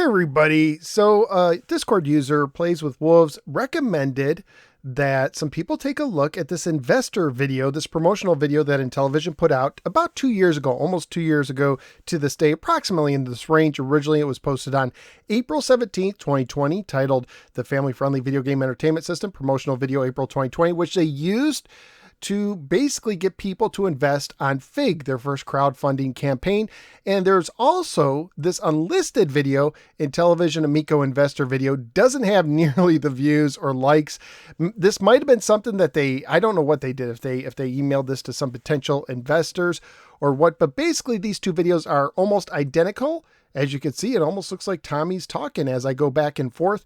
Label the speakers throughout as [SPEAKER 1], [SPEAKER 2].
[SPEAKER 1] everybody. So Discord user Plays with Wolves recommended that some people take a look at this investor video, this promotional video that Intellivision put out about 2 years ago, almost 2 years ago to this day, approximately in this range. Originally, it was posted on April 17th, 2020, titled The Family Friendly Video Game Entertainment System Promotional Video April 2020, which they used to basically get people to invest on Fig, their first crowdfunding campaign. And there's also this unlisted video, Intellivision Amico investor video, doesn't have nearly the views or likes. This might have been something that I don't know what they did, if they emailed this to some potential investors or what, but basically these two videos are almost identical. As you can see, it almost looks like Tommy's talking as I go back and forth.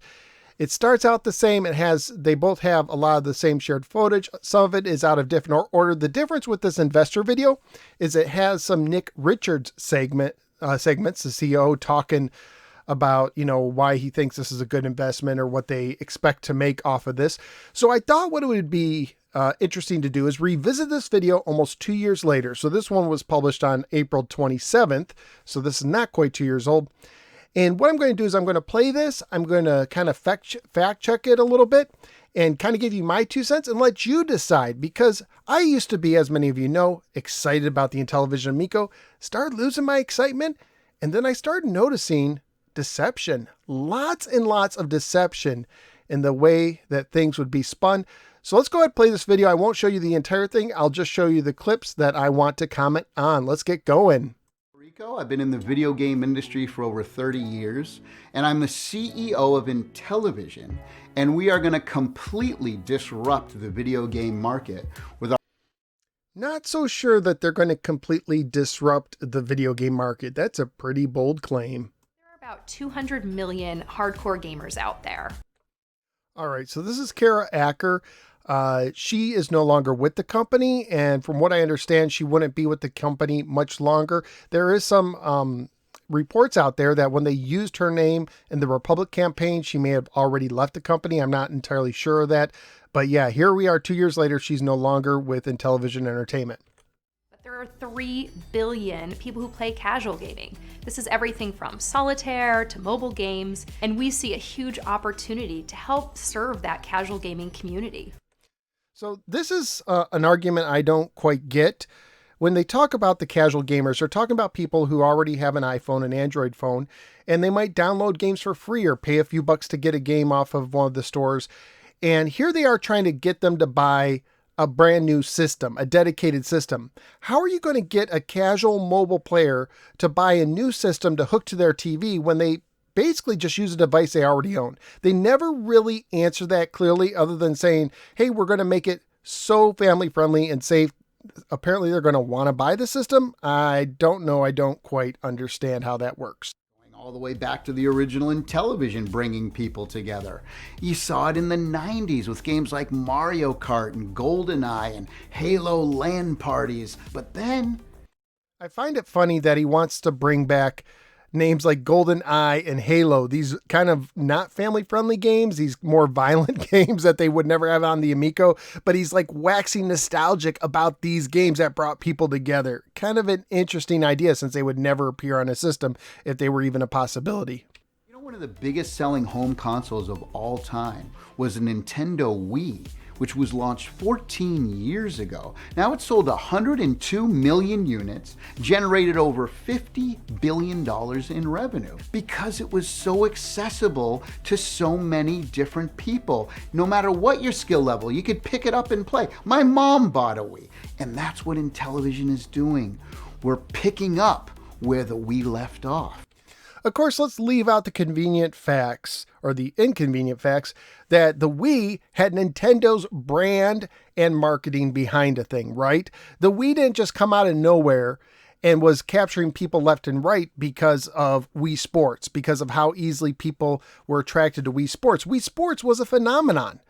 [SPEAKER 1] It starts out the same. They both have a lot of the same shared footage. Some of it is out of different order. The difference with this investor video is it has some Nick Richards segments, the CEO talking about, why he thinks this is a good investment or what they expect to make off of this. So I thought what it would be interesting to do is revisit this video almost 2 years later. So this one was published on April 27th. So this is not quite 2 years old. And what I'm going to do is I'm going to play this. I'm going to kind of fact check it a little bit and kind of give you my 2 cents and let you decide, because I used to be, as many of you know, excited about the Intellivision Amico, started losing my excitement. And then I started noticing deception, lots and lots of deception in the way that things would be spun. So let's go ahead and play this video. I won't show you the entire thing. I'll just show you the clips that I want to comment on. Let's get going.
[SPEAKER 2] I've been in the video game industry for over 30 years, and I'm the CEO of Intellivision, and we are going to completely disrupt the video game market with our...
[SPEAKER 1] Not so sure that they're going to completely disrupt the video game market. That's a pretty bold claim.
[SPEAKER 3] There are about 200 million hardcore gamers out there.
[SPEAKER 1] All right, so this is Kara Acker. She is no longer with the company, and from what I understand, she wouldn't be with the company much longer. There is some reports out there that when they used her name in the Republic campaign, she may have already left the company. I'm not entirely sure of that, but yeah, here we are 2 years later. She's no longer with Intellivision Entertainment.
[SPEAKER 3] But there are 3 billion people who play casual gaming. This is everything from solitaire to mobile games, and we see a huge opportunity to help serve that casual gaming community.
[SPEAKER 1] So this is an argument I don't quite get. When they talk about the casual gamers, they're talking about people who already have an iPhone, an Android phone, and they might download games for free or pay a few bucks to get a game off of one of the stores. And here they are trying to get them to buy a brand new system, a dedicated system. How are you going to get a casual mobile player to buy a new system to hook to their TV when they basically just use a device they already own? They never really answer that clearly, other than saying, hey, we're going to make it so family friendly and safe. Apparently they're going to want to buy the system. I don't know. I don't quite understand how that works.
[SPEAKER 2] Going all the way back to the original Intellivision, bringing people together. You saw it in the 90s with games like Mario Kart and GoldenEye and Halo LAN parties. But then
[SPEAKER 1] I find it funny that he wants to bring back names like GoldenEye and Halo, these kind of not family-friendly games, these more violent games that they would never have on the Amico, but he's like waxing nostalgic about these games that brought people together. Kind of an interesting idea, since they would never appear on a system if they were even a possibility.
[SPEAKER 2] You know, one of the biggest selling home consoles of all time was a Nintendo Wii, which was launched 14 years ago. Now it's sold 102 million units, generated over $50 billion in revenue, because it was so accessible to so many different people. No matter what your skill level, you could pick it up and play. My mom bought a Wii, and that's what Intellivision is doing. We're picking up where the Wii left off.
[SPEAKER 1] Of course, let's leave out the convenient facts, or the inconvenient facts, that the Wii had Nintendo's brand and marketing behind a thing, right? The Wii didn't just come out of nowhere and was capturing people left and right because of Wii Sports, because of how easily people were attracted to Wii Sports. Wii Sports was a phenomenon.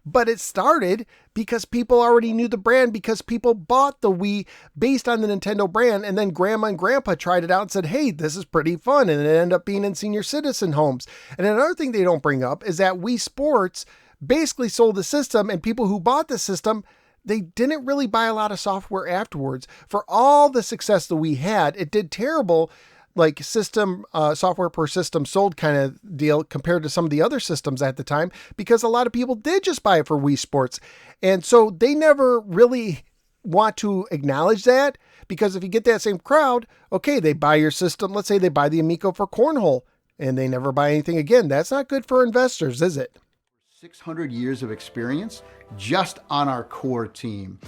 [SPEAKER 1] But it started because people already knew the brand, because people bought the Wii based on the Nintendo brand, and then grandma and grandpa tried it out and said, hey, this is pretty fun, and it ended up being in senior citizen homes. And another thing they don't bring up is that Wii Sports basically sold the system, and people who bought the system, they didn't really buy a lot of software afterwards. For all the success that we had, it did terrible like system software per system sold kind of deal compared to some of the other systems at the time, because a lot of people did just buy it for Wii Sports. And so they never really want to acknowledge that, because if you get that same crowd, okay, they buy your system. Let's say they buy the Amico for cornhole and they never buy anything again. That's not good for investors, is it?
[SPEAKER 2] 600 years of experience just on our core team.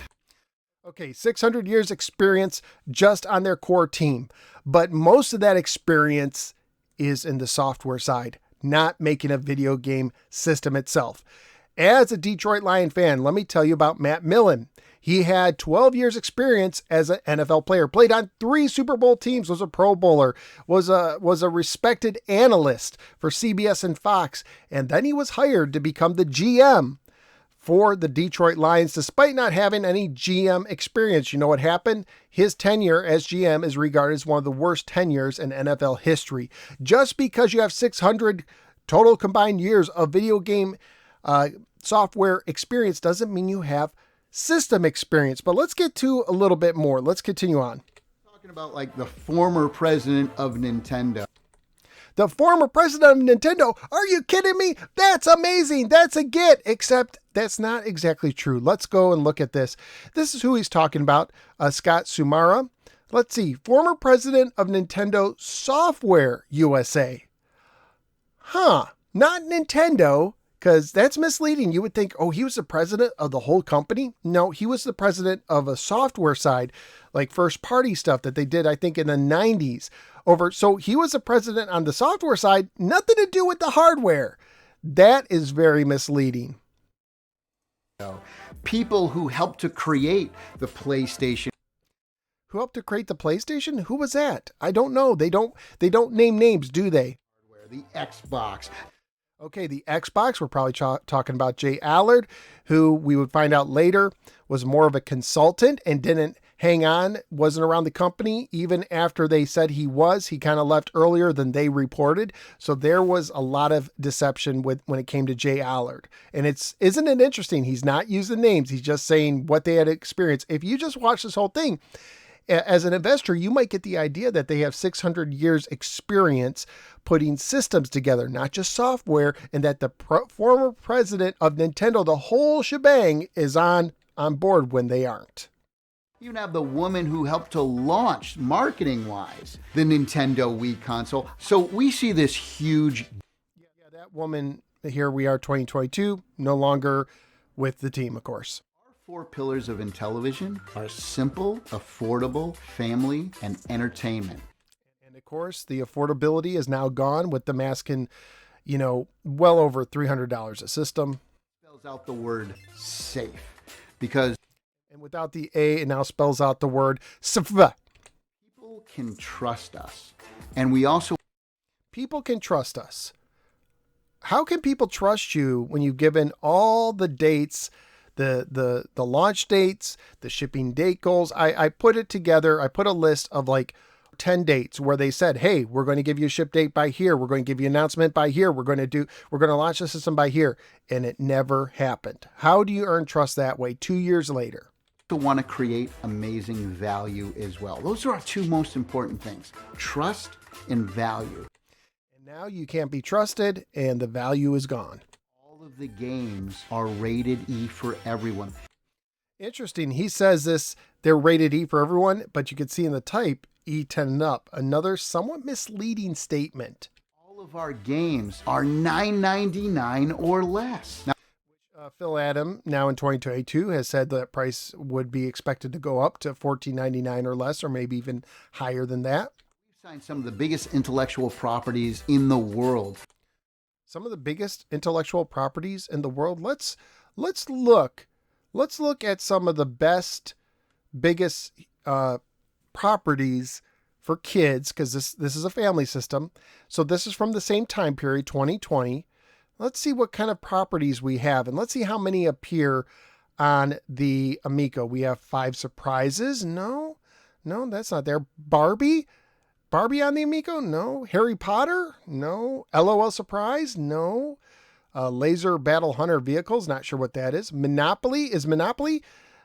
[SPEAKER 1] Okay, 600 years experience just on their core team. But most of that experience is in the software side, not making a video game system itself. As a Detroit Lion fan, let me tell you about Matt Millen. He had 12 years experience as an NFL player, played on 3 Super Bowl teams, was a Pro Bowler, was a respected analyst for CBS and Fox, and then he was hired to become the GM for the Detroit Lions, despite not having any GM experience. You know what happened? His tenure as GM is regarded as one of the worst tenures in NFL history. Just because you have 600 total combined years of video game software experience doesn't mean you have system experience. But let's get to a little bit more. Let's continue on.
[SPEAKER 2] Talking about like the former president of Nintendo.
[SPEAKER 1] The former president of Nintendo? Are you kidding me? That's amazing. That's a get. Except that's not exactly true. Let's go and look at this. This is who he's talking about. Scott Sumara. Let's see. Former president of Nintendo Software USA. Not Nintendo, because that's misleading. You would think, oh, he was the president of the whole company. No, he was the president of a software side, like first party stuff that they did, I think, in the 90s. So he was the president on the software side, nothing to do with the hardware. That is very misleading.
[SPEAKER 2] People who helped to create the PlayStation.
[SPEAKER 1] Who helped to create the PlayStation? Who was that? I don't know. They don't name names, do they?
[SPEAKER 2] The Xbox.
[SPEAKER 1] Okay, the Xbox, we're probably talking about Jay Allard, who we would find out later was more of a consultant and didn't hang on, wasn't around the company even after they said he was. He kind of left earlier than they reported. So there was a lot of deception when it came to Jay Allard. And isn't it interesting? He's not using names. He's just saying what they had experienced. If you just watch this whole thing, as an investor, you might get the idea that they have 600 years experience putting systems together, not just software, and that the former president of Nintendo, the whole shebang, is on board when they aren't.
[SPEAKER 2] You have the woman who helped to launch, marketing-wise, the Nintendo Wii console. So we see this huge...
[SPEAKER 1] Yeah, that woman, here we are, 2022, no longer with the team, of course.
[SPEAKER 2] 4 pillars of Intellivision are simple, affordable, family, and entertainment.
[SPEAKER 1] And of course, the affordability is now gone with the masking, well over $300 a system.
[SPEAKER 2] Spells out the word safe because...
[SPEAKER 1] And without the A, it now spells out the word safe.
[SPEAKER 2] People can trust us. And we also...
[SPEAKER 1] People can trust us. How can people trust you when you've given all the dates, the launch dates, the shipping date goals? I put it together. I put a list of like 10 dates where they said, hey, we're going to give you a ship date by here. We're going to give you an announcement by here. We're going to launch the system by here. And it never happened. How do you earn trust that way 2 years later?
[SPEAKER 2] To want to create amazing value as well. Those are our 2 most important things, trust and value.
[SPEAKER 1] And now you can't be trusted and the value is gone.
[SPEAKER 2] All of the games are rated E for everyone.
[SPEAKER 1] Interesting. He says this, they're rated E for everyone, but you can see in the type E10 and up. Another somewhat misleading statement.
[SPEAKER 2] All of our games are $9.99 or less. Now,
[SPEAKER 1] Phil Adam, now in 2022, has said that price would be expected to go up to $14.99 or less, or maybe even higher than that.
[SPEAKER 2] We've signed some of the biggest intellectual properties in the world.
[SPEAKER 1] Some of the biggest intellectual properties in the world. Let's look at some of the biggest properties for kids, because this is a family system. So this is from the same time period, 2020. Let's see what kind of properties we have, and let's see how many appear on the Amico. We have 5 surprises. No, that's not there. Barbie on the Amico? No. Harry Potter? No. LOL Surprise? No. Laser Battle Hunter Vehicles? Not sure what that is. Monopoly? Is Monopoly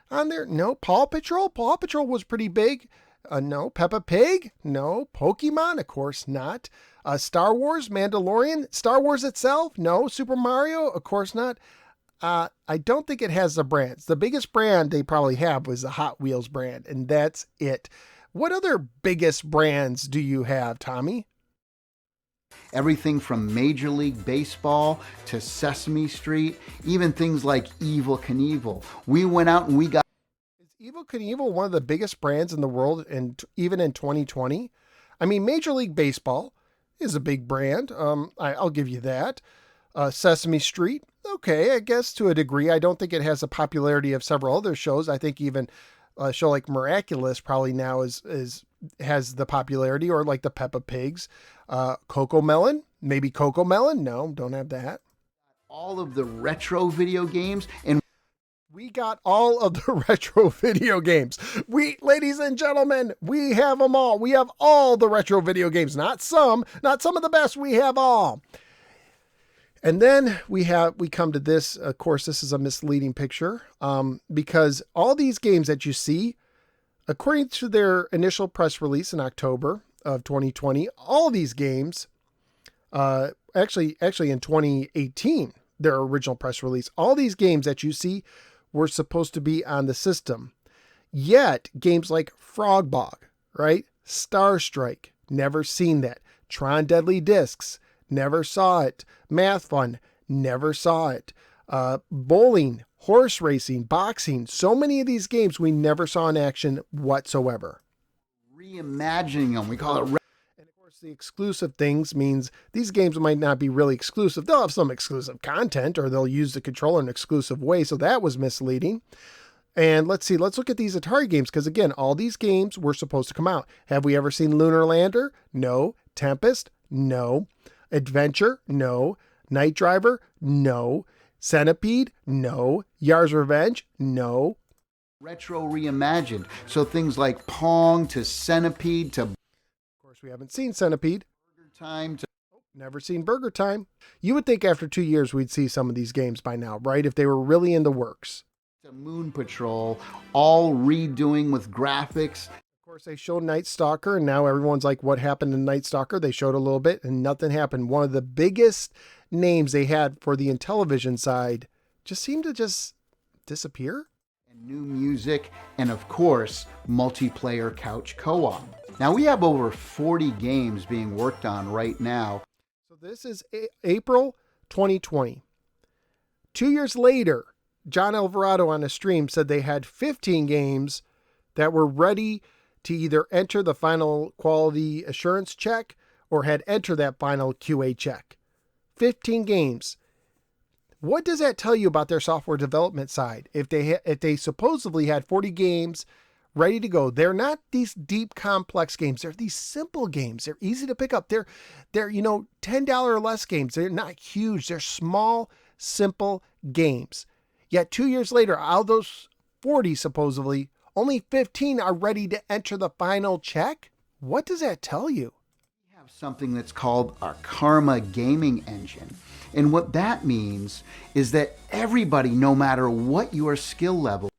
[SPEAKER 1] on there? No. Paw Patrol? Paw Patrol was pretty big. No. Peppa Pig? No. Pokemon? Of course not. Star Wars? Mandalorian? Star Wars itself? No. Super Mario? Of course not. I don't think it has the brands. The biggest brand they probably have was the Hot Wheels brand, and that's it. What other biggest brands do you have, Tommy?
[SPEAKER 2] Everything from Major League Baseball to Sesame Street, even things like Evel Knievel. We went out and we got...
[SPEAKER 1] Is Evel Knievel one of the biggest brands in the world, and even in 2020? I mean, Major League Baseball is a big brand. I'll give you that. Sesame Street, okay, I guess to a degree. I don't think it has the popularity of several other shows. I think even a show like Miraculous probably now has the popularity, or like the Peppa Pigs. Coco Melon, maybe Coco Melon. No, don't have that.
[SPEAKER 2] all of the retro video games, and
[SPEAKER 1] we got all of the retro video games. Ladies and gentlemen, we have them all. We have all the retro video games. Not some of the best. We have all. And then we come to this. Of course, this is a misleading picture because all these games that you see, according to their initial press release in October of 2020, all these games, actually in 2018, their original press release, all these games that you see were supposed to be on the system. Yet games like Frogbog, right? Star Strike, never seen that. Tron Deadly Discs, never saw it. Math Fun, never saw it. Bowling, horse racing, boxing, so many of these games we never saw in action whatsoever.
[SPEAKER 2] reimagining them. We call it.
[SPEAKER 1] And of course, the exclusive things means these games might not be really exclusive. They'll have some exclusive content, or they'll use the controller in an exclusive way. So that was misleading. And let's look at these Atari games, because again, all these games were supposed to come out. Have we ever seen Lunar Lander? No. Tempest? No. Adventure? No. Night Driver? No. Centipede? No. Yar's Revenge? No.
[SPEAKER 2] Retro reimagined. So things like Pong to Centipede to
[SPEAKER 1] Of course, we haven't seen Centipede.
[SPEAKER 2] Burger Time to
[SPEAKER 1] Never seen Burger Time. You would think after 2 years we'd see some of these games by now, right? If they were really in the works.
[SPEAKER 2] Moon Patrol, all redoing with graphics.
[SPEAKER 1] Of course, they showed Night Stalker, and now everyone's like, what happened to Night Stalker? They showed a little bit, and nothing happened. One of the biggest names they had for the Intellivision side just seemed to just disappear.
[SPEAKER 2] And new music, and of course, multiplayer couch co-op. Now we have over 40 games being worked on right now.
[SPEAKER 1] So this is April 2020. 2 years later, John Alvarado on a stream said they had 15 games that were ready to either enter the final quality assurance check or had entered that final QA check. 15 games. What does that tell you about their software development side? If they supposedly had 40 games ready to go, they're not these deep, complex games. They're these simple games. They're easy to pick up. They're $10 or less games. They're not huge. They're small, simple games. Yet 2 years later, out of those 40 supposedly, only 15 are ready to enter the final check? What does that tell you?
[SPEAKER 2] We have something that's called our Karma gaming engine. And what that means is that everybody, no matter what your skill level.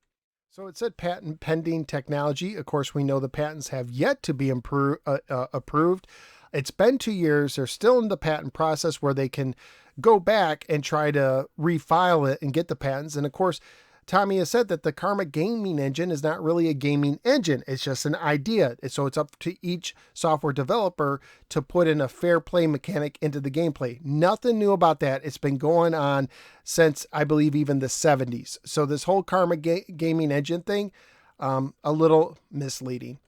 [SPEAKER 1] So it said patent pending technology. Of course, we know the patents have yet to be approved. It's been 2 years. They're still in the patent process where they can go back and try to refile it and get the patents. And of course, Tommy has said that the Karma gaming engine is not really a gaming engine. It's just an idea. So it's up to each software developer to put in a fair play mechanic into the gameplay. Nothing new about that. It's been going on since, I believe, even the 70s. So this whole Karma gaming engine thing, a little misleading.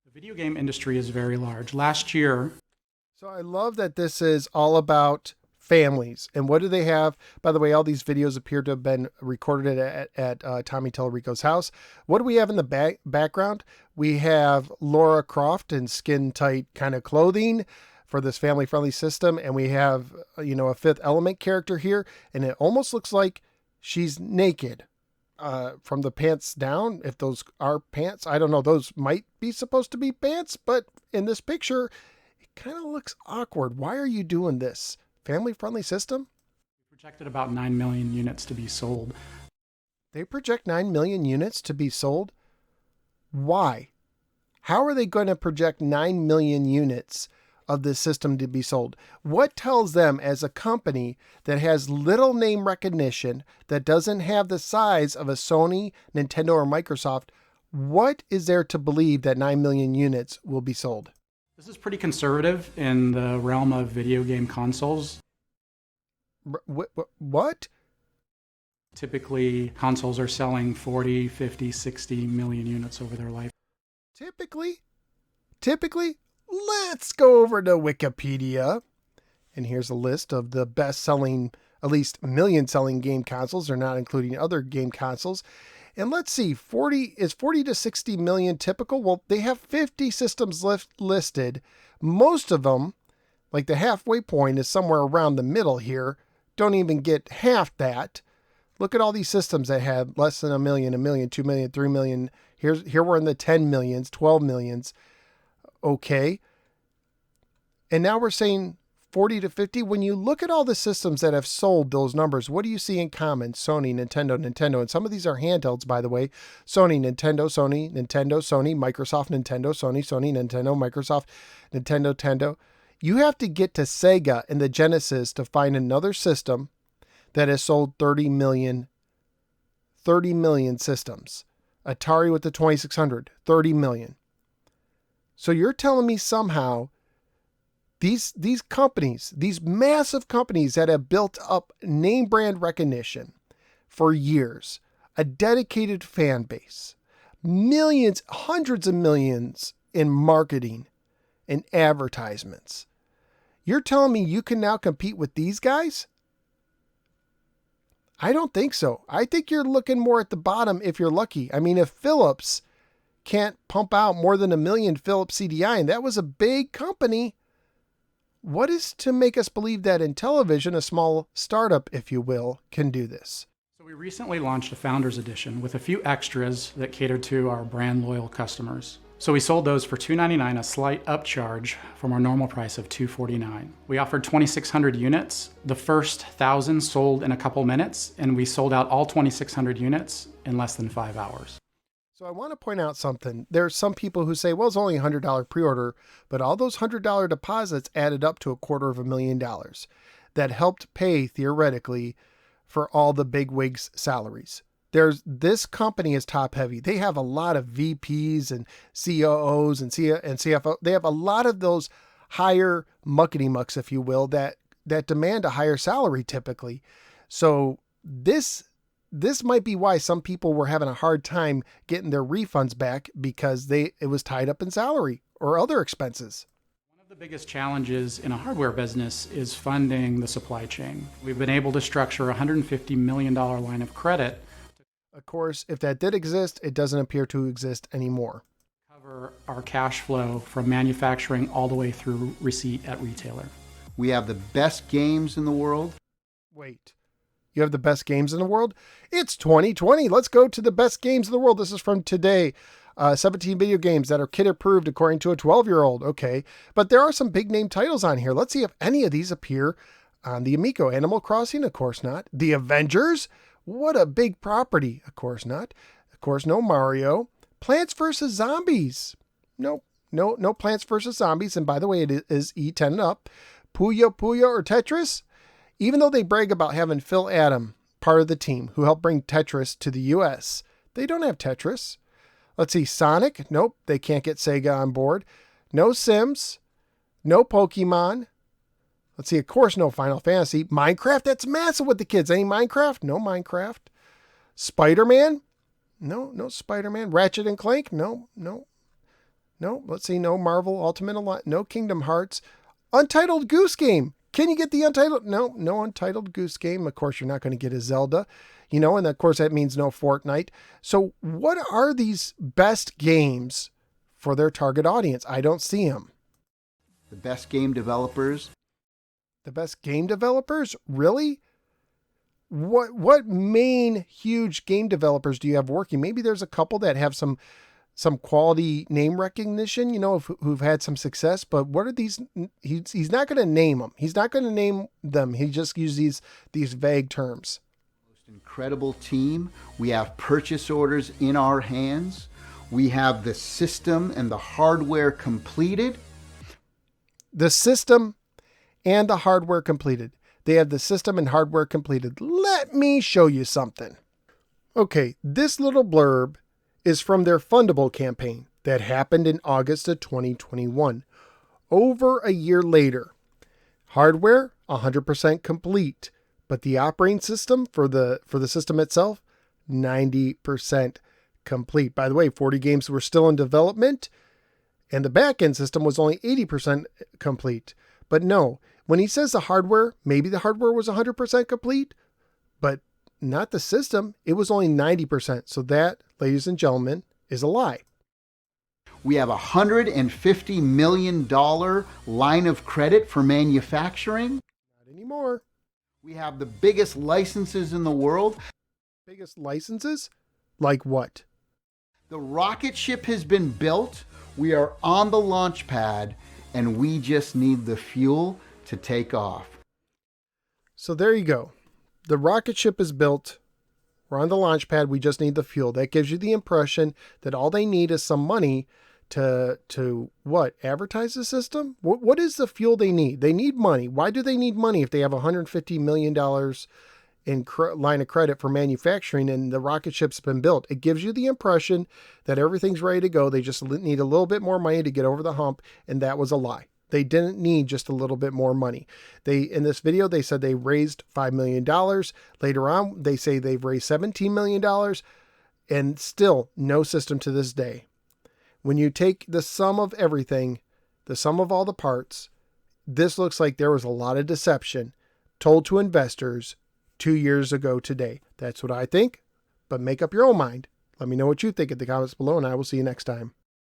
[SPEAKER 4] The video game industry is very large. Last year...
[SPEAKER 1] So I love that this is all about families. And what do they have? By the way, all these videos appear to have been recorded at Tommy Tellerico's house. What do we have in the background? We have Laura Croft in skin-tight kind of clothing for this family-friendly system. And we have, a Fifth Element character here. And it almost looks like she's naked from the pants down. If those are pants, I don't know. Those might be supposed to be pants. But in this picture, it kind of looks awkward. Why are you doing this? Family-friendly system?
[SPEAKER 4] We projected about 9 million units to be sold.
[SPEAKER 1] They project 9 million units to be sold? Why? How are they going to project 9 million units of this system to be sold? What tells them, as a company that has little name recognition, that doesn't have the size of a Sony, Nintendo, or Microsoft, what is there to believe that 9 million units will be sold?
[SPEAKER 4] This is pretty conservative in the realm of video game consoles.
[SPEAKER 1] What?
[SPEAKER 4] Typically, consoles are selling 40, 50, 60 million units over their life.
[SPEAKER 1] Typically, let's go over to Wikipedia. And here's a list of the best-selling, at least million-selling game consoles. They're not including other game consoles. And let's see, 40 to 60 million typical? Well, they have 50 systems listed. Most of them, like the halfway point is somewhere around the middle here, don't even get half that. Look at all these systems that had less than a million, 2 million, 3 million. Here we're in the 10 millions, 12 millions. Okay. And now we're saying 40 to 50. When you look at all the systems that have sold those numbers, what do you see in common? Sony, Nintendo. And some of these are handhelds, by the way. Sony, Nintendo, Sony, Microsoft, Nintendo, Sony, Nintendo, Microsoft, Nintendo. You have to get to Sega and the Genesis to find another system that has sold 30 million systems. Atari with the 2600, 30 million. So you're telling me somehow these companies, these massive companies that have built up name brand recognition for years, a dedicated fan base, millions, hundreds of millions in marketing and advertisements. You're telling me you can now compete with these guys? I don't think so. I think you're looking more at the bottom if you're lucky. I mean, if Philips can't pump out more than 1 million Philips CDI, and that was a big company, what is to make us believe that Intellivision, a small startup, if you will, can do this?
[SPEAKER 4] So we recently launched a Founders Edition with a few extras that catered to our brand loyal customers. So we sold those for $299, a slight upcharge from our normal price of $249. We offered 2,600 units. The first 1,000 sold in a couple minutes, and we sold out all 2,600 units in less than 5 hours.
[SPEAKER 1] So I want to point out something. There's some people who say, well, it's only a $100 pre-order, but all those $100 deposits added up to $250,000 that helped pay, theoretically, for all the big wigs' salaries. This company is top heavy. They have a lot of VPs and COOs and CFO. They have a lot of those higher muckety mucks, if you will, that demand a higher salary typically. So this might be why some people were having a hard time getting their refunds back, because it was tied up in salary or other expenses.
[SPEAKER 4] One of the biggest challenges in a hardware business is funding the supply chain. We've been able to structure a $150 million line of credit.
[SPEAKER 1] Of course, if that did exist, it doesn't appear to exist anymore.
[SPEAKER 4] Cover our cash flow from manufacturing all the way through receipt at retailer.
[SPEAKER 2] We have the best games in the world.
[SPEAKER 1] Wait, you have the best games in the world? It's 2020. Let's go to the best games in the world. This is from today. 17 video games that are kid approved according to a 12-year-old. Okay, but there are some big name titles on here. Let's see if any of these appear on the Amico. Animal Crossing? Of course not. The Avengers? What a big property. Of course not. Of course, no Mario. Plants vs. Zombies. No Plants vs. Zombies. And by the way, it is E10 and up. Puyo or Tetris? Even though they brag about having Phil Adam, part of the team, who helped bring Tetris to the US, they don't have Tetris. Let's see, Sonic? Nope, they can't get Sega on board. No Sims. No Pokemon. Let's see, of course, no Final Fantasy. Minecraft, that's massive with the kids. Any Minecraft? No Minecraft. Spider-Man? No Spider-Man. Ratchet and Clank? No. Let's see, no Marvel Ultimate Alliance. No Kingdom Hearts. Untitled Goose Game. Can you get the Untitled? No Untitled Goose Game. Of course, you're not going to get a Zelda. And of course, that means no Fortnite. So what are these best games for their target audience? I don't see them.
[SPEAKER 2] The best game developers.
[SPEAKER 1] The best game developers? Really? What main huge game developers do you have working? Maybe there's a couple that have some quality name recognition, who've had some success, but what are these? He's not going to name them. He's not going to name them. He just uses these vague terms.
[SPEAKER 2] Most incredible team. We have purchase orders in our hands. We have the system and the hardware completed.
[SPEAKER 1] The system and the hardware completed. They have the system and hardware completed. Let me show you something. Okay, this little blurb is from their Fundable campaign that happened in August of 2021. Over a year later, hardware 100% complete, but the operating system for the system itself 90% complete. By the way, 40 games were still in development, and the back-end system was only 80% complete. But no, when he says the hardware, maybe the hardware was 100% complete, but not the system. It was only 90%. So that, ladies and gentlemen, is a lie.
[SPEAKER 2] We have a $150 million line of credit for manufacturing.
[SPEAKER 1] Not anymore.
[SPEAKER 2] We have the biggest licenses in the world.
[SPEAKER 1] Biggest licenses? Like what?
[SPEAKER 2] The rocket ship has been built. We are on the launch pad, and we just need the fuel to take off.
[SPEAKER 1] So there you go. The rocket ship is built. We're on the launch pad. We just need the fuel. That gives you the impression that all they need is some money to what? Advertise the system? What is the fuel they need? They need money. Why do they need money if they have $150 million in line of credit for manufacturing and the rocket ship's been built? It gives you the impression that everything's ready to go. They just need a little bit more money to get over the hump, and that was a lie. They didn't need just a little bit more money. In this video, they said they raised $5 million. Later on, they say they've raised $17 million, and still no system to this day. When you take the sum of everything, the sum of all the parts, this looks like there was a lot of deception told to investors 2 years ago today. That's what I think, but make up your own mind. Let me know what you think in the comments below, and I will see you next time.